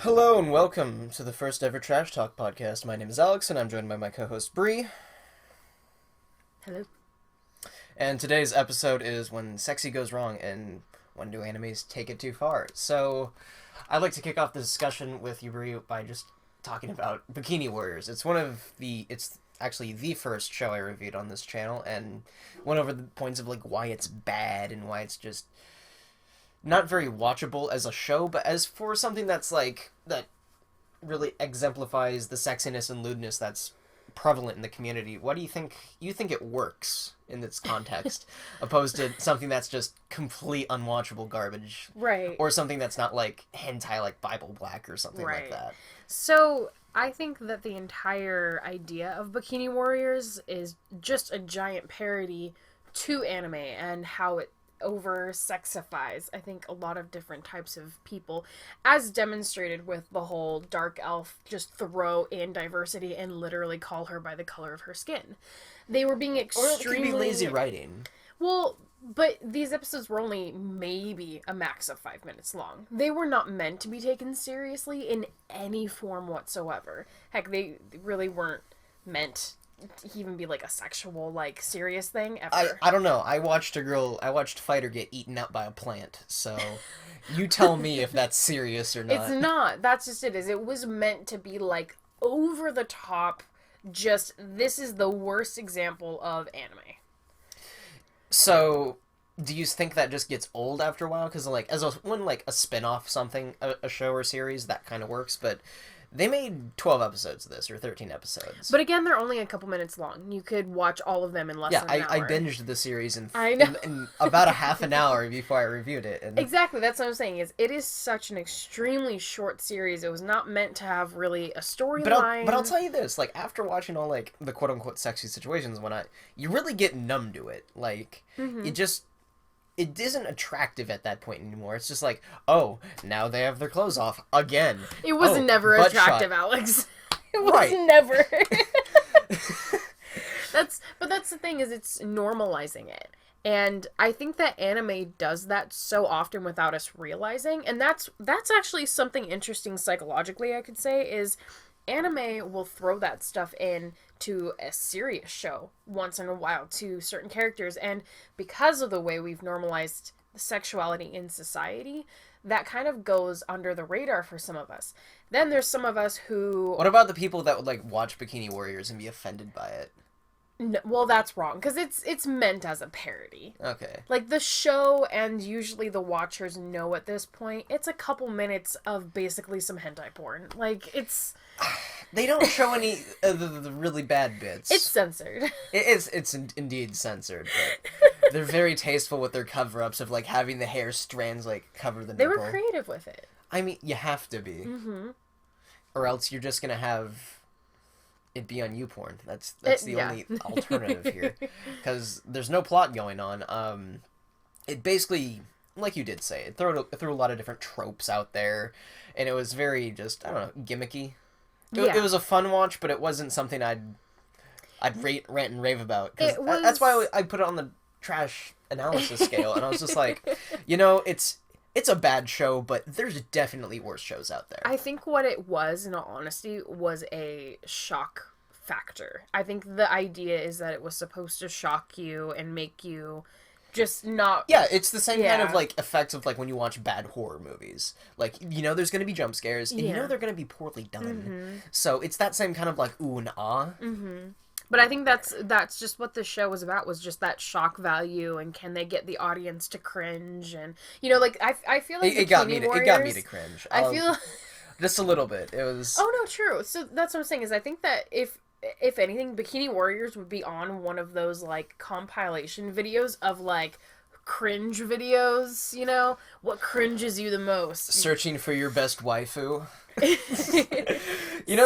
Hello and welcome to the first ever Trash Talk podcast. My name is Alex and I'm joined by my co-host Bree. Hello. And today's episode is when sexy goes wrong and when do animes take it too far. So I'd like to kick off the discussion with you, Bree, by just talking about Bikini Warriors. It's actually the first show I reviewed on this channel and went over the points of like why it's bad and why it's just not very watchable as a show, but as for something that's like that really exemplifies the sexiness and lewdness that's prevalent in the community. What do you think? You think it works in this context, opposed to something that's just complete unwatchable garbage, Right. or something that's not like hentai, like Bible Black or something like that. So I think that the entire idea of Bikini Warriors is just a giant parody to anime and how it over sexifies, I think, a lot of different types of people, as demonstrated with the whole dark elf just throw in diversity and literally call her by the color of her skin. They were being extremely... Or it could be lazy writing. Well, but these episodes were only maybe a max of 5 minutes long. They were not meant to be taken seriously in any form whatsoever. Heck, they really weren't meant to even be like a sexual, like, serious thing ever. I don't know. I watched Fighter get eaten out by a plant, so you tell me if that's serious or not. It's not. That's just it. It was meant to be like over the top, just this is the worst example of anime. So, do you think that just gets old after a while? Because like when like a spin-off something, a show or series, that kind of works, but they made 12 episodes of this, or 13 episodes. But again, they're only a couple minutes long. You could watch all of them in less than an hour. I binged the series in in about a half an hour before I reviewed it. And... Exactly, that's what I'm saying, is it is such an extremely short series. It was not meant to have really a storyline. But I'll tell you this, like, after watching all, like, the quote-unquote sexy situations, you really get numb to it. Like, it isn't attractive at that point anymore. It's just like, oh, now they have their clothes off again. It was never attractive, shot. Alex. It was never. That's the thing, is it's normalizing it. And I think that anime does that so often without us realizing. And that's actually something interesting psychologically, I could say, is anime will throw that stuff in to a serious show once in a while to certain characters, and because of the way we've normalized sexuality in society, that kind of goes under the radar for some of us. Then there's some of us who... What about the people that would like watch Bikini Warriors and be offended by it? No, well, that's wrong, because it's meant as a parody. Okay. Like, the show, and usually the watchers know at this point, it's a couple minutes of basically some hentai porn. Like, it's... They don't show any of the really bad bits. It's censored. It's indeed censored, but they're very tasteful with their cover-ups of, like, having the hair strands, like, cover the nipple. They were creative with it. I mean, you have to be. Mm-hmm. Or else you're just gonna have it be on YouPorn. That's the only alternative here. Because there's no plot going on. It basically, like you did say, it threw a lot of different tropes out there, and it was very just, I don't know, gimmicky. It was a fun watch, but it wasn't something I'd rant and rave about. That's why I put it on the trash analysis scale, and I was just like, it's a bad show, but there's definitely worse shows out there. I think what it was, in all honesty, was a shock factor. I think the idea is that it was supposed to shock you and make you just not... Yeah, it's the same kind of, like, effects of, like, when you watch bad horror movies. Like, there's going to be jump scares, and they're going to be poorly done. Mm-hmm. So it's that same kind of, like, ooh and ah. Mm-hmm. But I think that's just what the show was about, was just that shock value, and can they get the audience to cringe, and, like, I feel like it got me to cringe. I feel... Just a little bit. It was... Oh, no, true. So that's what I'm saying, is I think that if anything, Bikini Warriors would be on one of those, like, compilation videos of, like, cringe videos, What cringes you the most? Searching for your best waifu.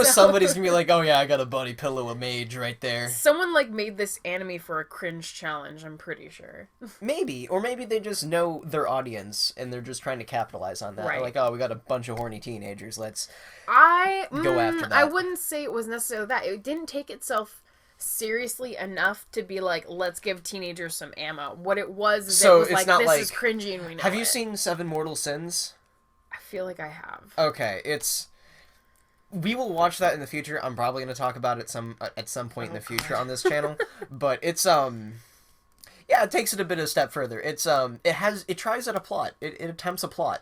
Somebody's gonna be like, oh yeah, I got a bunny pillow, a mage right there. Someone, like, made this anime for a cringe challenge, I'm pretty sure. Maybe. Or maybe they just know their audience, and they're just trying to capitalize on that. Right. Like, oh, we got a bunch of horny teenagers, let's go after that. I wouldn't say it was necessarily that. It didn't take itself seriously enough to be like, let's give teenagers some ammo. What it was is, so it was like, this is cringy and we know Have you seen Seven Mortal Sins? I feel like I have. Okay, we will watch that in the future. I'm probably going to talk about it at some point in the future on this channel, but it's yeah, it takes it a bit of a step further. It tries at a plot. It attempts a plot.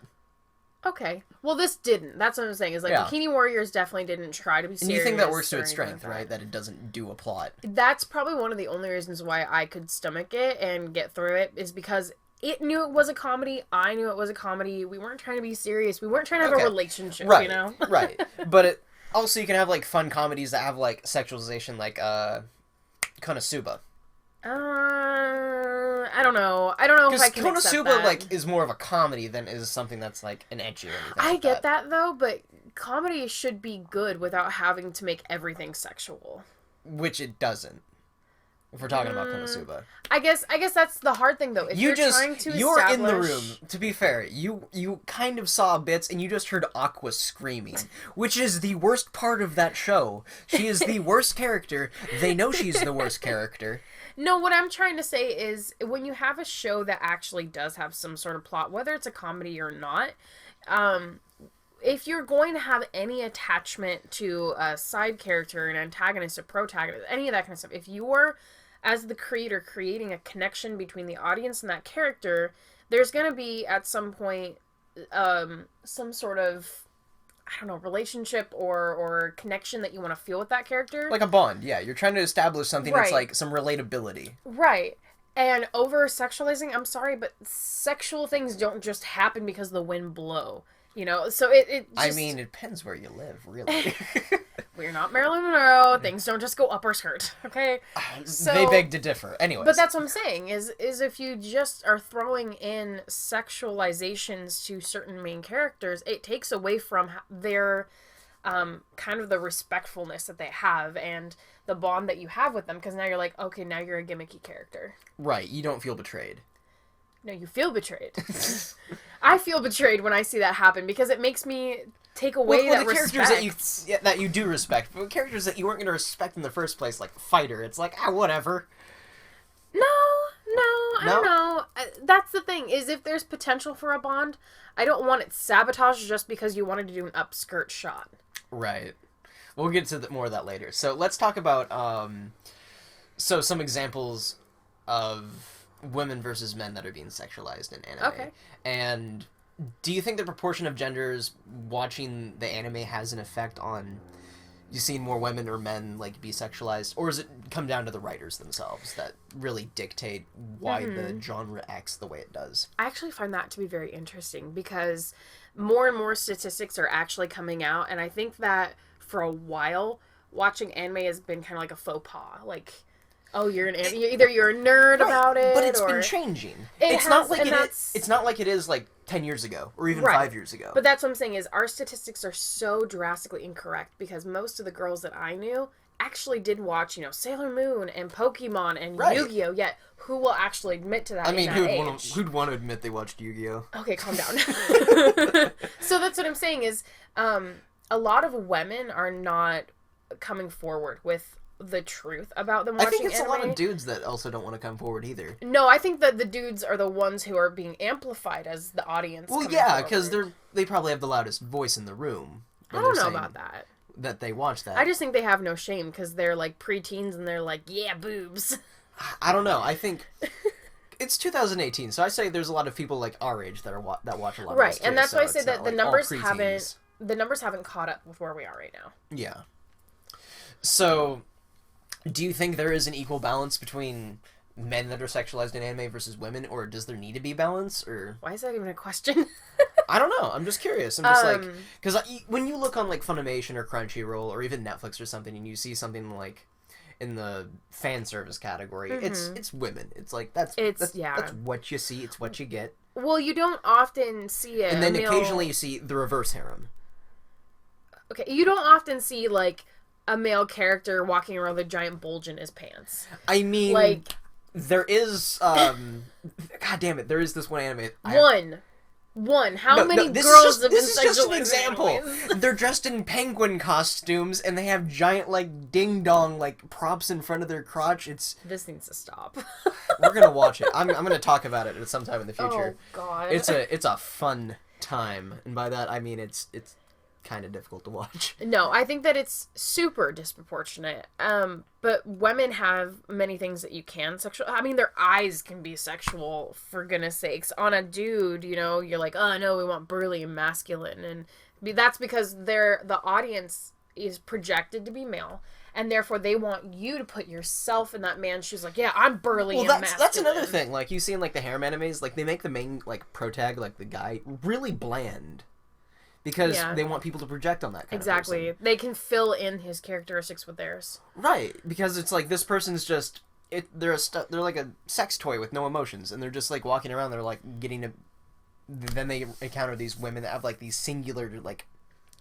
Okay. Well, this didn't. That's what I'm saying. Is like Bikini Warriors definitely didn't try to be serious. And you think that works to its strength, right? That it doesn't do a plot. That's probably one of the only reasons why I could stomach it and get through it is because it knew it was a comedy. I knew it was a comedy. We weren't trying to be serious. We weren't trying to have a relationship, right. you know? Right. But also you can have, like, fun comedies that have, like, sexualization, like, Konosuba. I don't know. I don't know if I can accept that. Konosuba, like, is more of a comedy than is something that's, like, an ecchi or anything I get that, though, but comedy should be good without having to make everything sexual. Which it doesn't. If we're talking about Konosuba. I guess that's the hard thing, though. If you're trying to you're establish... in the room, to be fair. You kind of saw bits, and you just heard Aqua screaming, which is the worst part of that show. She is the worst character. They know she's the worst character. No, what I'm trying to say is when you have a show that actually does have some sort of plot, whether it's a comedy or not, if you're going to have any attachment to a side character, an antagonist, a protagonist, any of that kind of stuff, if you're, as the creator, creating a connection between the audience and that character, there's going to be, at some point, some sort of, I don't know, relationship or connection that you want to feel with that character. Like a bond, yeah. You're trying to establish something that's like some relatability. Right. And over-sexualizing, I'm sorry, but sexual things don't just happen because the wind blow. You know, so it just... I mean, it depends where you live, really. We're not Marilyn Monroe. Things don't just go up our skirt, okay? So, they beg to differ. Anyways. But that's what I'm saying, is if you just are throwing in sexualizations to certain main characters, it takes away from their, kind of the respectfulness that they have and the bond that you have with them, because now you're like, okay, now you're a gimmicky character. Right, you don't feel betrayed. No, you feel betrayed. I feel betrayed when I see that happen because it makes me take away that respect. Characters that you do respect, but characters that you weren't going to respect in the first place, like Fighter, it's like, whatever. No, I don't know. That's the thing, is if there's potential for a bond, I don't want it sabotaged just because you wanted to do an upskirt shot. Right. We'll get to more of that later. So let's talk about some examples of women versus men that are being sexualized in anime. Okay. And do you think the proportion of genders watching the anime has an effect on you seeing more women or men like be sexualized, or does it come down to the writers themselves that really dictate why the genre acts the way it does? I actually find that to be very interesting because more and more statistics are actually coming out, and I think that for a while watching anime has been kind of like a faux pas, like, oh, you're an anime. Either you're a nerd about it, but it's or... been changing. It's not like it is like 10 years ago or even 5 years ago. But that's what I'm saying is our statistics are so drastically incorrect because most of the girls that I knew actually did watch, Sailor Moon and Pokemon and Yu-Gi-Oh! Yet who will actually admit to that? I mean, who'd want to admit they watched Yu-Gi-Oh? Okay, calm down. So that's what I'm saying is a lot of women are not coming forward with the truth about them watching anime. I think it's a lot of dudes that also don't want to come forward either. No, I think that the dudes are the ones who are being amplified as the audience. Well, yeah, because they probably have the loudest voice in the room. I don't know about that. That they watch that. I just think they have no shame because they're like preteens and they're like, yeah, boobs. I don't know. I think it's 2018, so I say there's a lot of people like our age that watch a lot. Right, of this and that's why I say that the numbers haven't caught up with where we are right now. Yeah. So, do you think there is an equal balance between men that are sexualized in anime versus women, or does there need to be balance, or... Why is that even a question? I don't know. I'm just curious. I'm just because when you look on like Funimation or Crunchyroll or even Netflix or something, and you see something like in the fan service category, it's women. It's like that's what you see. It's what you get. Well, you don't often see it. And then occasionally you see the reverse harem. Okay, you don't often see like a male character walking around with a giant bulge in his pants. I mean, like there is God damn it, there is this one anime. One. How many girls have been This is just an example. Anyways? They're dressed in penguin costumes, and they have giant, like, ding-dong, like, props in front of their crotch. This needs to stop. We're gonna watch it. I'm gonna talk about it at some time in the future. Oh, God. It's a fun time, and by that I mean it's kind of difficult to watch. No, I think that it's super disproportionate. But women have many things that you can sexual. I mean, their eyes can be sexual, for goodness sakes. On a dude, you know, you're like, oh no, we want burly and masculine, and that's because the audience is projected to be male, and therefore they want you to put yourself in that man's shoes. Like, yeah, I'm burly and masculine. That's another thing. Like, you see in, like, the harem animes, like, they make the main, like, protag, like, the guy, really bland. Because they want people to project on that kind of person. They can fill in his characteristics with theirs. Right, because it's like, this person's just... they're like a sex toy with no emotions, and they're just, like, walking around, they're, like, getting to... Then they encounter these women that have, like, these singular, like,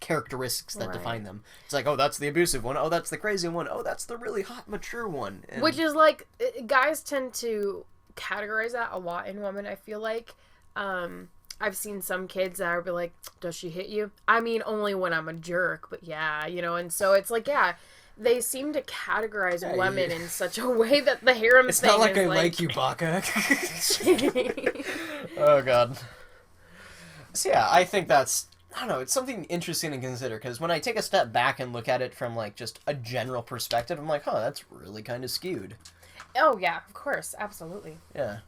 characteristics that define them. It's like, oh, that's the abusive one. Oh, that's the crazy one. Oh, that's the really hot, mature one. And... Which is, like, guys tend to categorize that a lot in women, I feel like. I've seen some kids that are like, does she hit you? I mean, only when I'm a jerk, but yeah, you know, and so it's like, yeah, they seem to categorize women in such a way that the harem it's thing not like is I like you, Baka. Oh, God. So, yeah, I think that's, I don't know, it's something interesting to consider, because when I take a step back and look at it from, like, just a general perspective, I'm like, huh, that's really kind of skewed. Oh, yeah, of course, absolutely. Yeah.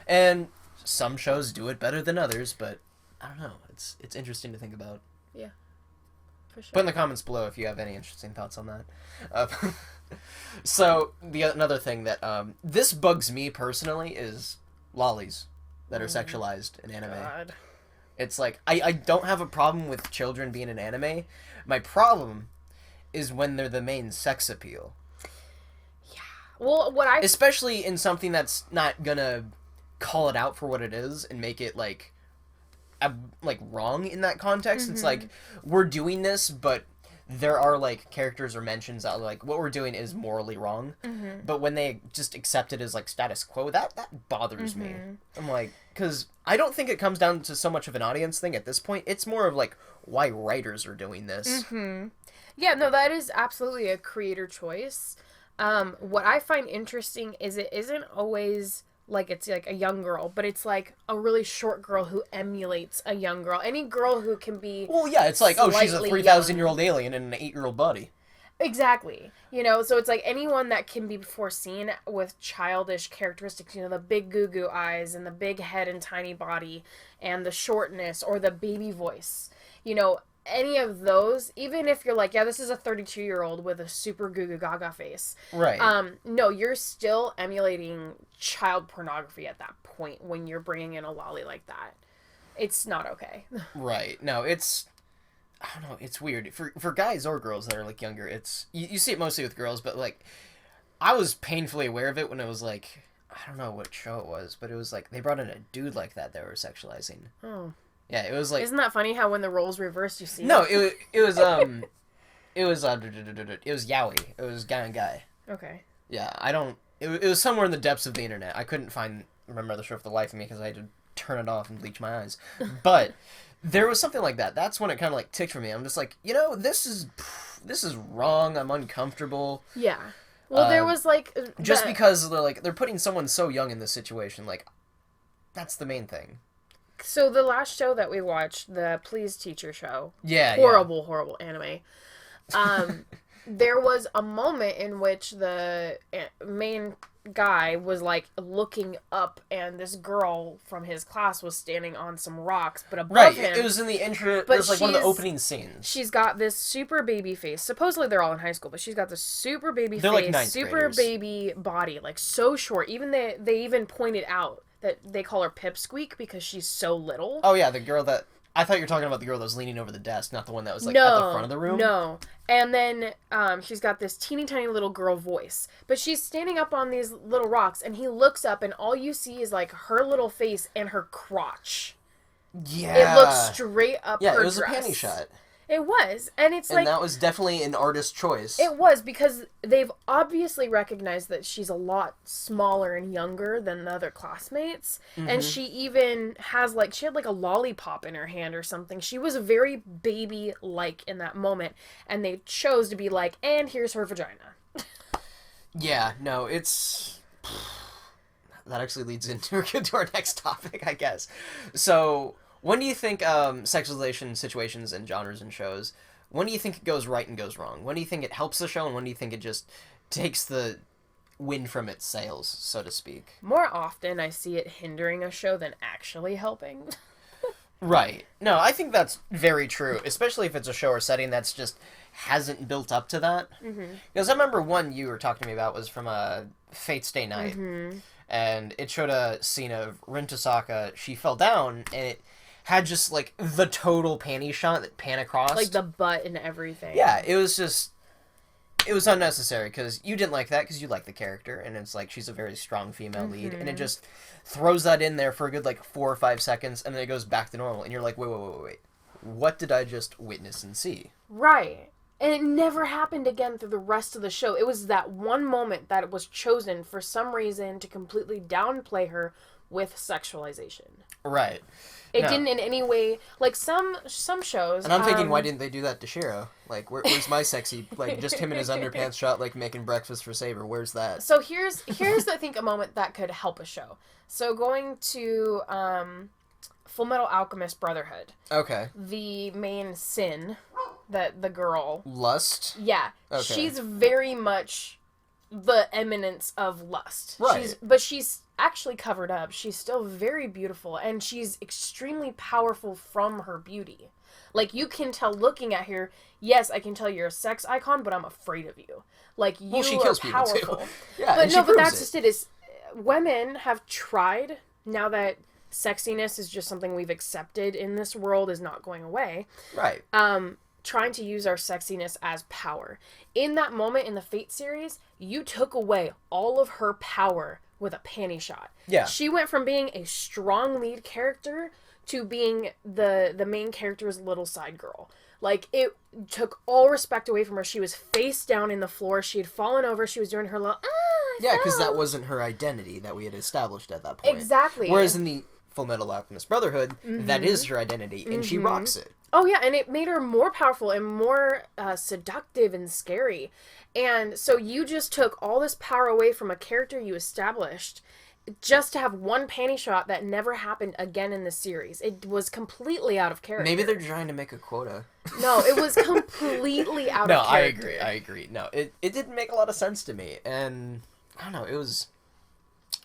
And... some shows do it better than others, but I don't know. It's interesting to think about. Yeah, for sure. Put in the comments below if you have any interesting thoughts on that. So another thing that this bugs me personally is lollies that are sexualized in anime. God. It's like I don't have a problem with children being in anime. My problem is when they're the main sex appeal. Yeah. Well, especially in something that's not gonna call it out for what it is and make it like wrong in that context. It's like, we're doing this, but there are like characters or mentions that like what we're doing is morally wrong. But when they just accept it as like status quo, that bothers me. I'm like, because I don't think it comes down to so much of an audience thing at this point. It's more of like why writers are doing this. Yeah, no, that is absolutely a creator choice. What I find interesting is it isn't always like it's like a young girl, but it's like a really short girl who emulates a young girl. Any girl who can be it's like, oh, she's a 3,000-year-old alien in an 8-year-old body. Exactly. You know, so it's like anyone that can be foreseen with childish characteristics, you know, the big goo-goo eyes and the big head and tiny body and the shortness or the baby voice. You know, any of those, even if you're like, yeah, this is a 32-year-old with a super goo goo gaga face. Right. No, you're still emulating child pornography at that point when you're bringing in a lolly like that. It's not okay. Right. No, it's, I don't know, it's weird. For guys or girls that are, like, younger, it's, you see it mostly with girls, but, like, I was painfully aware of it when it was, like, I don't know what show it was, but it was, like, they brought in a dude like that they were sexualizing. Oh. Yeah, it was like... Isn't that funny how when the roles reversed, you see No, it was Yaoi. It was Guy and Guy. Okay. Yeah, I don't... It was somewhere in the depths of the internet. I couldn't remember the show for the life of me because I had to turn it off and bleach my eyes. But there was something like that. That's when it kind of like ticked for me. I'm just like, you know, this is wrong. I'm uncomfortable. Yeah. Well, there was like... Just because they're putting someone so young in this situation, like, that's the main thing. So the last show that we watched, the Please Teacher show, horrible anime. There was a moment in which the main guy was like looking up, and this girl from his class was standing on some rocks, but above him. It was in the intro. It was like one of the opening scenes. She's got this super baby face. Supposedly they're all in high school, but she's got this super baby face, like ninth super graders. baby body, like so short. Even they even pointed out that they call her Pipsqueak because she's so little. Oh yeah, the girl that... I thought you were talking about the girl that was leaning over the desk, not the one that was like at the front of the room. No. And then she's got this teeny tiny little girl voice. But she's standing up on these little rocks, and he looks up, and all you see is like her little face and her crotch. Yeah. It looks straight up her dress. Yeah, it was a panty shot. It was. And it's and that was definitely an artist choice. It was, because they've obviously recognized that she's a lot smaller and younger than the other classmates. And she even has she had like a lollipop in her hand or something. She was very baby-like in that moment. And they chose to be like, and here's her vagina. Yeah, no, it's... That actually leads into our next topic, I guess. So... When do you think sexualization situations and genres and shows, when do you think it goes right and goes wrong? When do you think it helps the show, and when do you think it just takes the wind from its sails, so to speak? More often, I see it hindering a show than actually helping. Right. No, I think that's very true, especially if it's a show or setting that's just hasn't built up to that. Because I remember one you were talking to me about was from Fate's Day Night, and it showed a scene of Rin Tosaka. She fell down, and it had just, like, the total panty shot that pan across. Like, the butt and everything. Yeah, it was just... It was unnecessary, because you didn't like that, because you like the character, and it's like, she's a very strong female lead, and it just throws that in there for a good, like, 4 or 5 seconds, and then it goes back to normal, and you're like, wait. What did I just witness and see? Right. And it never happened again through the rest of the show. It was that one moment that it was chosen for some reason to completely downplay her with sexualization. Right. It didn't in any way, like some shows. And I'm thinking, why didn't they do that to Shiro? Like, where's my sexy, like, just him in his underpants shot, like, making breakfast for Saber? Where's that? So here's I think a moment that could help a show. So going to Full Metal Alchemist Brotherhood. Okay. The main sin that the girl... Lust? Yeah. Okay. She's very much the eminence of lust. Right. But she's actually covered up. She's still very beautiful, and she's extremely powerful from her beauty. Like, you can tell looking at her, yes, I can tell you're a sex icon, but I'm afraid of you. Like, you she are kills people powerful. too. Yeah, but and no, she but proves that's just it. Is women have tried, now that sexiness is just something we've accepted in this world, is not going away. Right. Trying to use our sexiness as power. In that moment in the Fate series, you took away all of her power with a panty shot. Yeah. She went from being a strong lead character to being the main character's little side girl. Like, it took all respect away from her. She was face down in the floor. She had fallen over. She was doing her little, Yeah, because that wasn't her identity that we had established at that point. Exactly. Whereas in the Full Metal Alchemist Brotherhood, that is her identity, and she rocks it. Oh, yeah, and it made her more powerful and more seductive and scary. And so you just took all this power away from a character you established just to have one panty shot that never happened again in the series. It was completely out of character. Maybe they're trying to make a quota. No, it was completely out of character. No, I agree. No, it didn't make a lot of sense to me, and I don't know,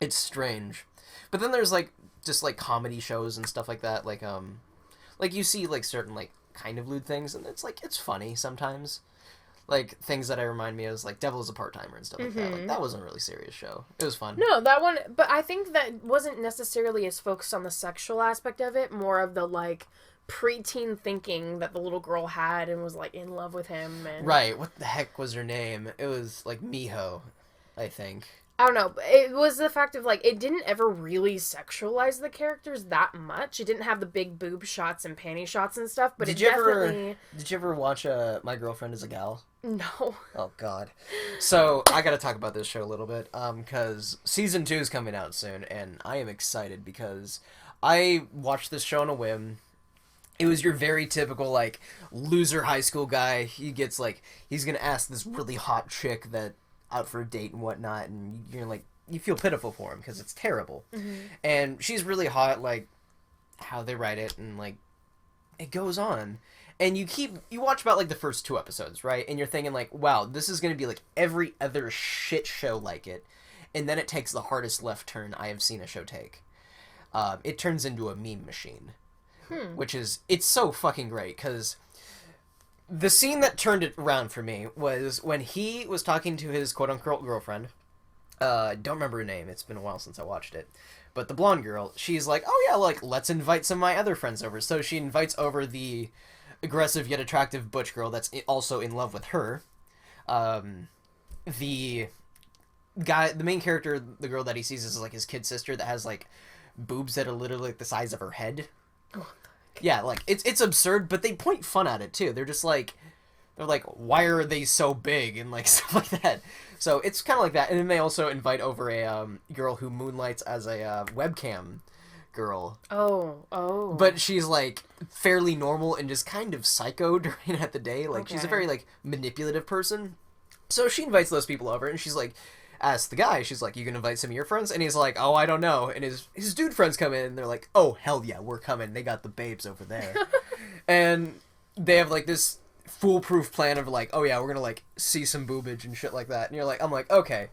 it's strange. But then there's, like, just, like, comedy shows and stuff like that, like you see, like, certain, like, kind of lewd things, and it's, like, it's funny sometimes. Like, things that I remind me of is, like, Devil is a Part-Timer and stuff like that. Like, that wasn't a really serious show. It was fun. No, that one, but I think that wasn't necessarily as focused on the sexual aspect of it, more of the, like, preteen thinking that the little girl had and was, like, in love with him. And... Right, what the heck was her name? It was, like, Miho, I think. I don't know, but it was the fact of, like, it didn't ever really sexualize the characters that much. It didn't have the big boob shots and panty shots and stuff, but Did you ever watch My Girlfriend is a Gal? No. Oh, God. So, I gotta talk about this show a little bit, because Season 2 is coming out soon, and I am excited because I watched this show on a whim. It was your very typical, like, loser high school guy. He gets, like, he's gonna ask this really hot chick that out for a date and whatnot, and you're like, you feel pitiful for him because it's terrible. And she's really hot, like, how they write it, and, like, it goes on. And you watch about, like, the first 2 episodes, right? And you're thinking, like, wow, this is gonna be like every other shit show like it. And then it takes the hardest left turn I have seen a show take. It turns into a meme machine. Which is, it's so fucking great, because the scene that turned it around for me was when he was talking to his quote-unquote girlfriend. Don't remember her name. It's been a while since I watched it. But the blonde girl, she's like, oh yeah, like, let's invite some of my other friends over. So she invites over the aggressive yet attractive butch girl that's also in love with her. The main character, the girl that he sees is, like, his kid sister that has, like, boobs that are literally, like, the size of her head. Yeah, like, it's absurd, but they point fun at it, too. They're just like, why are they so big, and, like, stuff like that. So, it's kind of like that, and then they also invite over a, girl who moonlights as a, webcam girl. Oh. But she's, like, fairly normal and just kind of psycho during at the day. Like, she's a very, like, manipulative person. So she invites those people over, and she's like, asks the guy, she's like, you gonna invite some of your friends? And he's like, oh, I don't know. And his dude friends come in, and they're like, oh, hell yeah, we're coming. They got the babes over there. And they have, like, this foolproof plan of, like, oh yeah, we're gonna, like, see some boobage and shit like that. And you're like, I'm like, okay,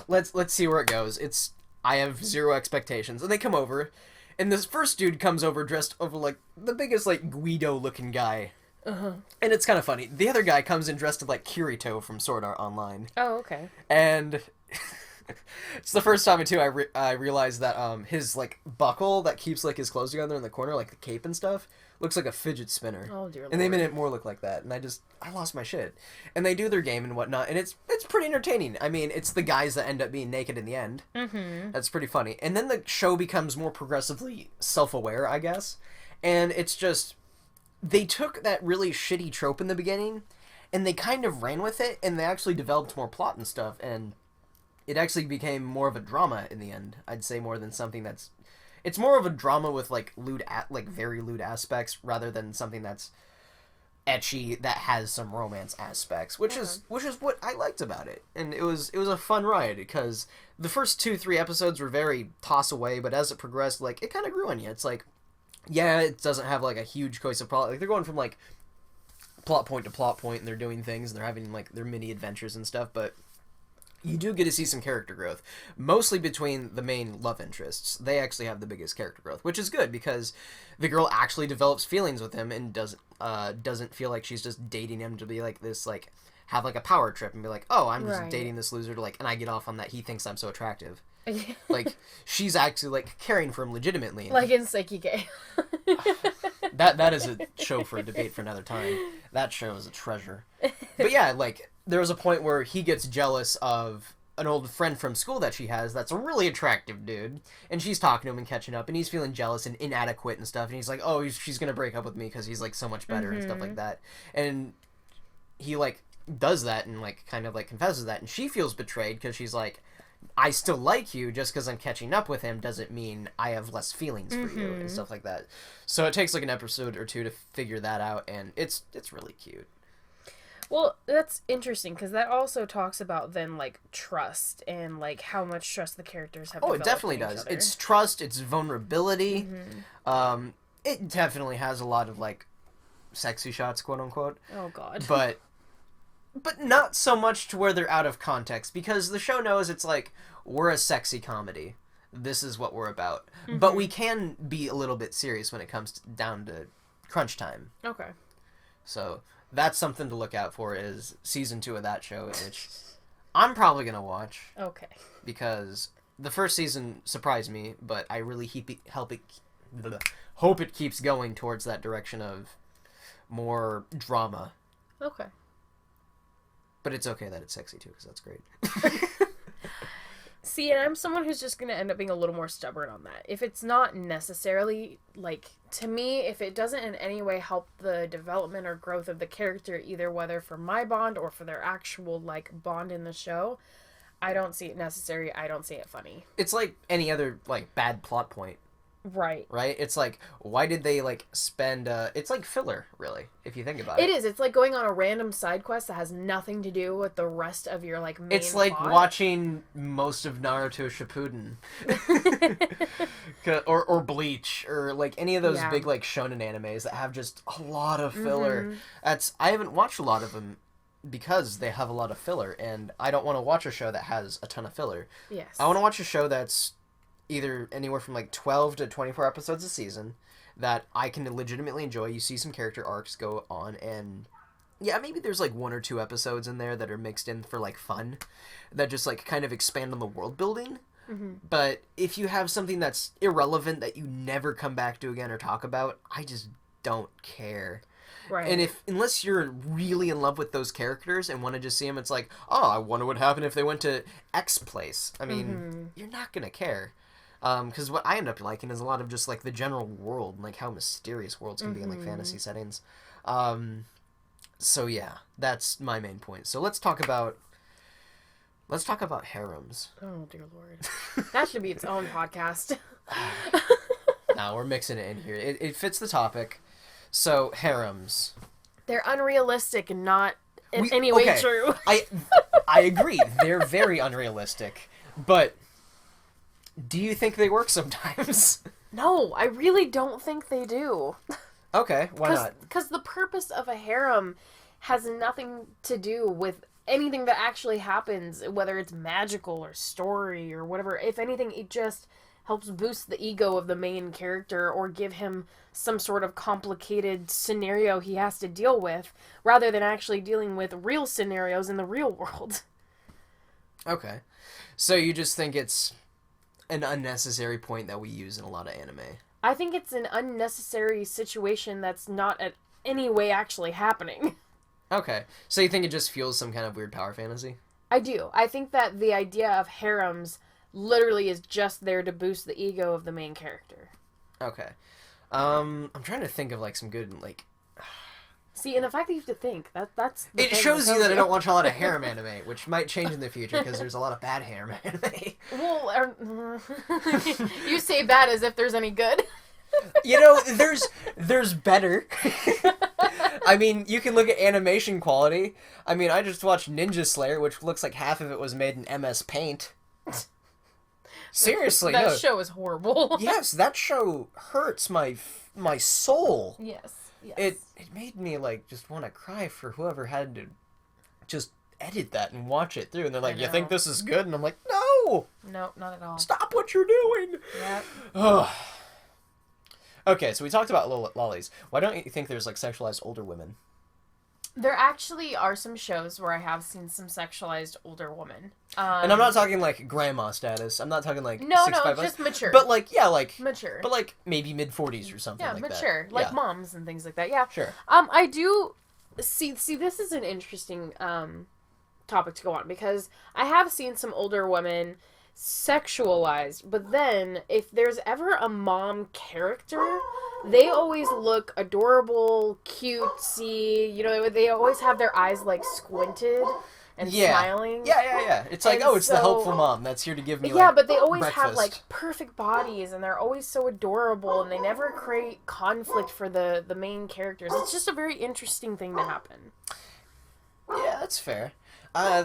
let's see where it goes. I have zero expectations. And they come over, and this first dude comes over dressed over, like, the biggest, like, Guido-looking guy. Uh-huh. And it's kind of funny. The other guy comes in dressed like Kirito from Sword Art Online. Oh, okay. And it's the first time, too, I realized that his, like, buckle that keeps, like, his clothes together in the corner, like the cape and stuff, looks like a fidget spinner. Oh, dear Lord. And they made it more look like that. And I lost my shit. And they do their game and whatnot, and it's pretty entertaining. I mean, it's the guys that end up being naked in the end. Mm-hmm. That's pretty funny. And then the show becomes more progressively self-aware, I guess. And it's just... They took that really shitty trope in the beginning, and they kind of ran with it, and they actually developed more plot and stuff, and it actually became more of a drama in the end. I'd say more than something that's... It's more of a drama with, like, very lewd aspects, rather than something that's ecchi that has some romance aspects, which is what I liked about it. And it was a fun ride, because the first 2-3 episodes were very toss away, but as it progressed, like, it kind of grew on you. It's like, yeah, it doesn't have, like, a huge cohesive plot. Like, they're going from, like, plot point to plot point, and they're doing things, and they're having, like, their mini adventures and stuff, but you do get to see some character growth. Mostly between the main love interests. They actually have the biggest character growth, which is good, because the girl actually develops feelings with him, and doesn't feel like she's just dating him to be, like, this, like, have, like, a power trip, and be like, oh, I'm just dating this loser, to, like, and I get off on that he thinks I'm so attractive. Like, she's actually, like, caring for him legitimately. Like in Saiki. That is a show for a debate for another time. That show is a treasure. But yeah, like, there was a point where he gets jealous of an old friend from school that she has that's a really attractive dude, and she's talking to him and catching up, and he's feeling jealous and inadequate and stuff, and he's like, oh, she's gonna break up with me because he's, like, so much better and stuff like that. And he, like, does that and, like, kind of, like, confesses that, and she feels betrayed because she's like, I still like you, just because I'm catching up with him doesn't mean I have less feelings for you, and stuff like that. So it takes, like, an episode or two to figure that out, and it's really cute. Well, that's interesting, because that also talks about, then, like, trust, and, like, how much trust the characters have developed. Oh, it definitely does. It's trust, it's vulnerability. It definitely has a lot of, like, sexy shots, quote-unquote. Oh, God. But not so much to where they're out of context, because the show knows it's like, we're a sexy comedy. This is what we're about. But we can be a little bit serious when it comes down to crunch time. Okay. So that's something to look out for, is season 2 of that show, which I'm probably going to watch. Okay. Because the first season surprised me, but I really hope it keeps going towards that direction of more drama. Okay. But it's okay that it's sexy, too, because that's great. See, and I'm someone who's just going to end up being a little more stubborn on that. If it's not necessarily, like, to me, if it doesn't in any way help the development or growth of the character, either whether for my bond or for their actual, like, bond in the show, I don't see it necessary. I don't see it funny. It's like any other, like, bad plot point. Right. Right? It's like, why did they, like, spend, it's like filler, really, if you think about it. It is. It's like going on a random side quest that has nothing to do with the rest of your, like, main It's like plot. watching most of Naruto Shippuden. or Bleach, or, like, any of those big, like, shonen animes that have just a lot of filler. I haven't watched a lot of them because they have a lot of filler, and I don't want to watch a show that has a ton of filler. Yes. I want to watch a show that's either anywhere from, like, 12 to 24 episodes a season that I can legitimately enjoy. You see some character arcs go on, and yeah, maybe there's, like, 1 or 2 episodes in there that are mixed in for, like, fun, that just, like, kind of expand on the world building. But if you have something that's irrelevant that you never come back to again or talk about, I just don't care. Right. And unless you're really in love with those characters and want to just see them, it's like, oh, I wonder what happened if they went to X place. I mean, you're not gonna care. Because what I end up liking is a lot of just, like, the general world, like, how mysterious worlds can be in, like, fantasy settings. So yeah, that's my main point. So let's talk about harems. Oh, dear Lord. That should be its own podcast. No, we're mixing it in here. It fits the topic. So, harems. They're unrealistic and not in any way true. I agree. They're very unrealistic. But do you think they work sometimes? No, I really don't think they do. Okay, why not? Because the purpose of a harem has nothing to do with anything that actually happens, whether it's magical or story or whatever. If anything, it just helps boost the ego of the main character or give him some sort of complicated scenario he has to deal with, rather than actually dealing with real scenarios in the real world. Okay. So you just think it's an unnecessary point that we use in a lot of anime? I think it's an unnecessary situation that's not at any way actually happening. Okay. So you think it just fuels some kind of weird power fantasy? I do. I think that the idea of harems literally is just there to boost the ego of the main character. Okay. I'm trying to think of, like, some good, like... See, and the fact that you have to think, that's... It shows you that I don't watch a lot of harem anime, which might change in the future, because there's a lot of bad harem anime. Well, you say bad as if there's any good. You know, there's better. I mean, you can look at animation quality. I mean, I just watched Ninja Slayer, which looks like half of it was made in MS Paint. Seriously, that no. show is horrible. Yes, that show hurts my soul. Yes. It made me, like, just want to cry for whoever had to just edit that and watch it through. And they're like, you think this is good? And I'm like, no! No, not at all. Stop what you're doing! Yep. Oh. Okay, so we talked about lollies. Why don't you think there's, like, sexualized older women? There actually are some shows where I have seen some sexualized older women. And I'm not talking, like, grandma status. I'm not talking, like, No, 65 just mature. But, like, yeah, like... Mature. But, like, maybe mid-40s or something like mature. that. Like moms and things like that, yeah. Sure. I do... See, this is an interesting topic to go on, because I have seen some older women sexualized, but then, if there's ever a mom character... They always look adorable, cutesy, you know, they always have their eyes, like, squinted and smiling. Yeah. It's like, it's the helpful mom that's here to give me, but they always breakfast. have, like, perfect bodies, and they're always so adorable, and they never create conflict for the main characters. It's just a very interesting thing to happen. Yeah, that's fair.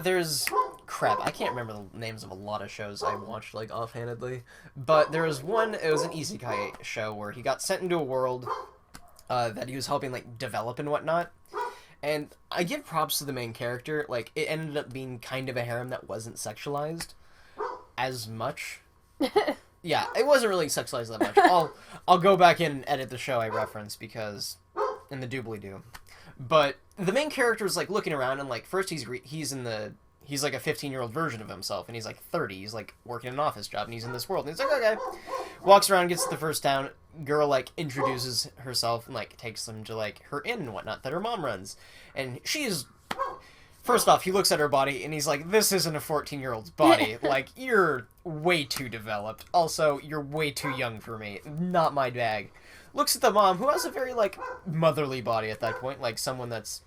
There's... Crap, I can't remember the names of a lot of shows I watched, like, offhandedly. But there was one, it was an isekai show where he got sent into a world that he was helping, like, develop and whatnot. And I give props to the main character. Like, it ended up being kind of a harem that wasn't sexualized as much. Yeah, it wasn't really sexualized that much. I'll go back in and edit the show I reference, because... in the doobly-doo. But the main character is, like, looking around, and, like, first he's like a 15-year-old version of himself, and he's, like, 30. He's, like, working an office job, and he's in this world. And he's like, okay. Walks around, gets to the first town. Girl, like, introduces herself and, like, takes them to, like, her inn and whatnot that her mom runs. And she's... First off, he looks at her body, and he's like, this isn't a 14-year-old's body. Like, you're way too developed. Also, you're way too young for me. Not my bag. Looks at the mom, who has a very, like, motherly body at that point. Like, someone that's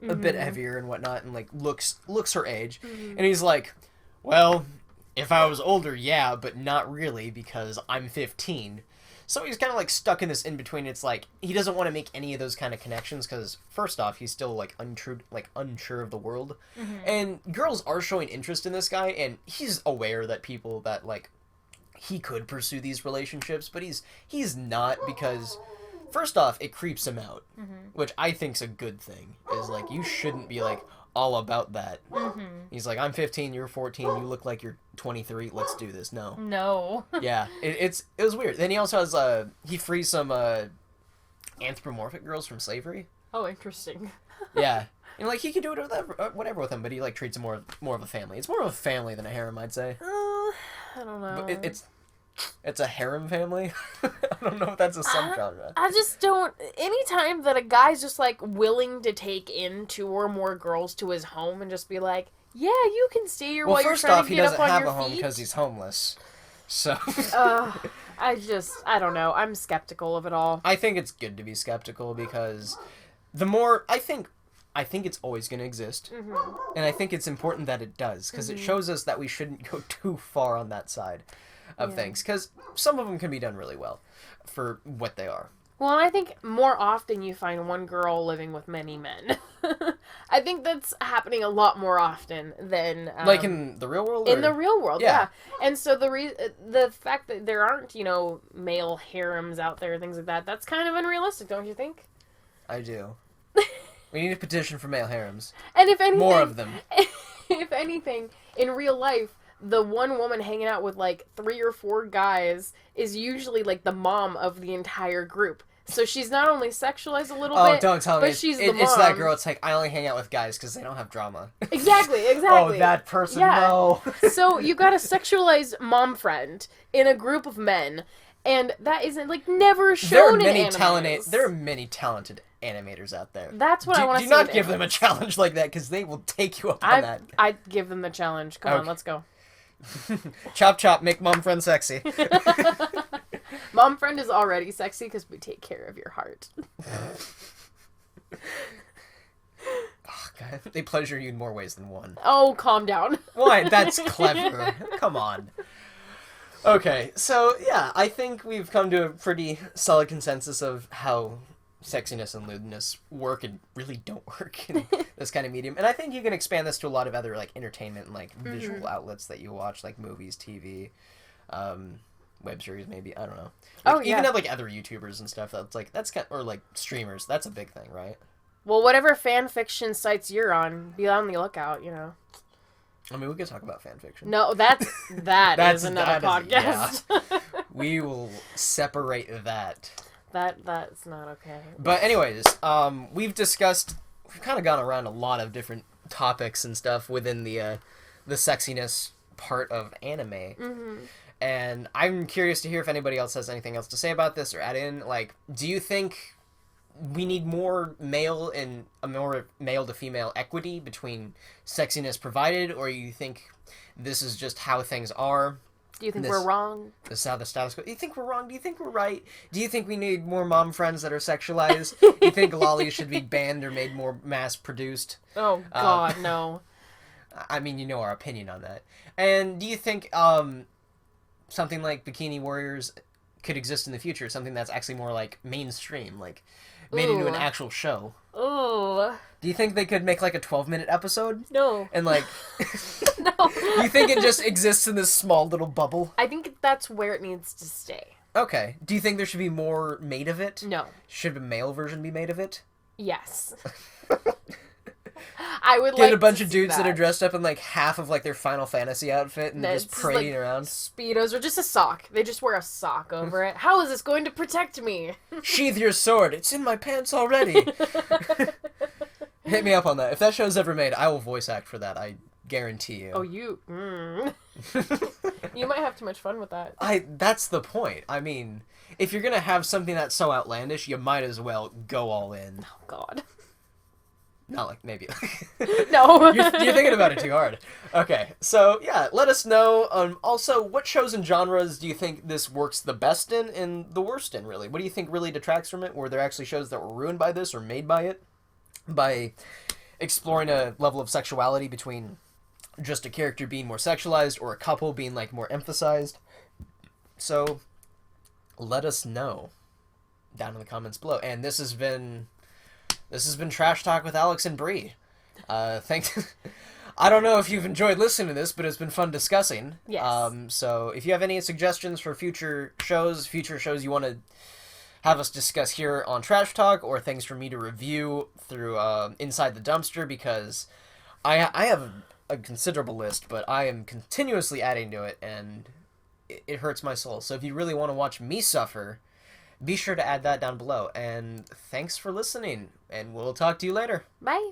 a bit heavier and whatnot, and, like, looks her age. And he's like, well, if I was older, yeah, but not really, because I'm 15. So he's kind of, like, stuck in this in-between. It's like, he doesn't want to make any of those kind of connections, because, first off, he's still, like, unsure of the world. And girls are showing interest in this guy, and he's aware that people that, like, he could pursue these relationships, but he's not, because... First off, it creeps him out, which I think's a good thing. Is, like, you shouldn't be, like, all about that. He's like, I'm 15, you're 14, you look like you're 23, let's do this. No. Yeah, it was weird. Then he also has, he frees some, anthropomorphic girls from slavery. Oh, interesting. Yeah. And, like, he can do whatever with them, but he, like, treats them more of a family. It's more of a family than a harem, I'd say. I don't know. But it's a harem family. I don't know if that's a subgenre. I just don't... Anytime that a guy's just, like, willing to take in 2 or more girls to his home and just be like, yeah, you can stay here while you're trying to get up on your feet. Well, first off, he doesn't have a home because he's homeless. So... I don't know. I'm skeptical of it all. I think it's good to be skeptical, because the more... I think it's always going to exist. And I think it's important that it does, because it shows us that we shouldn't go too far on that side of things, because some of them can be done really well for what they are. Well, I think more often you find one girl living with many men. I think that's happening a lot more often than Like in the real world? in the real world, Yeah. yeah. And so the fact that there aren't, male harems out there, things like that, that's kind of unrealistic, don't you think? I do. We need a petition for male harems. And if anything, More of them. If anything, in real life, the one woman hanging out with like 3 or 4 guys is usually like the mom of the entire group. So she's not only sexualized a little bit, Oh, don't tell me. but she's the mom. It's that girl. It's like, I only hang out with guys because they don't have drama. Exactly. Oh, that person, no. So you got a sexualized mom friend in a group of men, and that isn't, like, never shown in anime. There are many talented animators out there. That's what I want to see. Do not give them a challenge like that, because they will take you up on that. I'd give them the challenge. Come on, let's go. Chop chop, make mom friend sexy. Mom friend is already sexy because we take care of your heart. Oh, God. They pleasure you in more ways than one. Oh, calm down. Why? That's clever. Come on. Okay, so yeah, I think we've come to a pretty solid consensus of how sexiness and lewdness work and really don't work in this kind of medium. And I think you can expand this to a lot of other like entertainment and like visual outlets that you watch, like movies, TV, web series maybe. I don't know. Like, even have like other YouTubers and stuff that's kind or like streamers. That's a big thing, right? Well, whatever fan fiction sites you're on, be on the lookout, I mean, we could talk about fan fiction. No, that is another podcast. Yeah. We will separate that. That's not okay. But anyways, we've kind of gone around a lot of different topics and stuff within the sexiness part of anime. Mm-hmm. And I'm curious to hear if anybody else has anything else to say about this or add in. Like, do you think we need more male to female equity between sexiness provided, or you think this is just how things are? Do you think we're wrong? This is how the status quo. Do you think we're wrong? Do you think we're right? Do you think we need more mom friends that are sexualized? Do you think lollies should be banned or made more mass produced? Oh God, no. I mean, you know our opinion on that. And do you think something like Bikini Warriors could exist in the future? Something that's actually more like mainstream, like made into an actual show? Ooh. Do you think they could make like a 12-minute episode? No. And like, no. You think it just exists in this small little bubble? I think that's where it needs to stay. Okay. Do you think there should be more made of it? No. Should a male version be made of it? Yes. I would get a bunch of dudes that are dressed up in like half of like their Final Fantasy outfit and just parading around. Speedos or just a sock. They just wear a sock over it. How is this going to protect me? Sheath your sword. It's in my pants already. Hit me up on that. If that show's ever made, I will voice act for that. I guarantee you. Oh, you. You might have too much fun with that. That's the point. I mean, if you're gonna have something that's so outlandish, you might as well go all in. Oh God. Not like, maybe. No. You're thinking about it too hard. Okay, so yeah, let us know. Also, what shows and genres do you think this works the best in and the worst in, really? What do you think really detracts from it? Were there actually shows that were ruined by this or made by it? By exploring a level of sexuality between just a character being more sexualized or a couple being, like, more emphasized? So, let us know down in the comments below. And this has been Trash Talk with Alex and Bree. Thanks. I don't know if you've enjoyed listening to this, but it's been fun discussing. Yes. So if you have any suggestions for future shows you want to have us discuss here on Trash Talk, or things for me to review through Inside the Dumpster, because I have a considerable list, but I am continuously adding to it, and it hurts my soul. So if you really want to watch me suffer, be sure to add that down below. And thanks for listening, and we'll talk to you later. Bye.